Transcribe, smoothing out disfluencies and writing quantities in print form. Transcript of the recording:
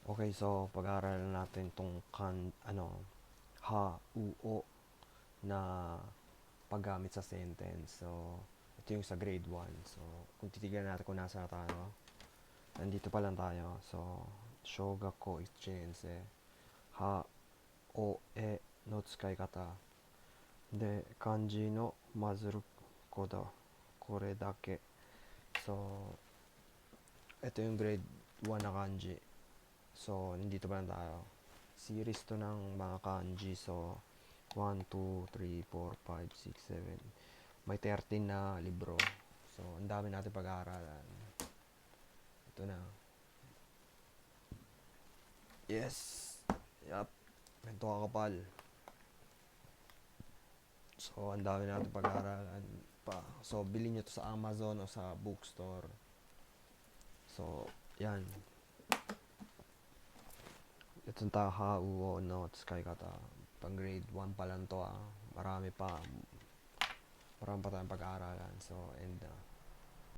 Okay, so pag-aaralan natin tong ha, u, o na paggamit sa sentence. So, ito yung sa grade 1. So, kung titignan natin kung nasa na tayo, nandito pa lang tayo. So, shogakko ichiense, ha, o, e, no tsukai kata. De, kanji no mazuru kodo, kore dake. So, ito yung grade 1 na kanji. So, nandito pa lang tayo. Series to ng mga kanji. So, 1, 2, 3, 4, 5, 6, 7. May 13 na libro. So, ang dami natin pag-aaralan. Ito na. Yes! Yup. Ganito kakapal. So, ang dami natin pag-aaralan pa. So, bilhin nyo to sa Amazon o sa bookstore. So, yan. Itong taha, uo, no, tsukai kata. Pang grade 1 pa lang to ah. Marami pa. Marami pa tayong pag-aaralan. So, and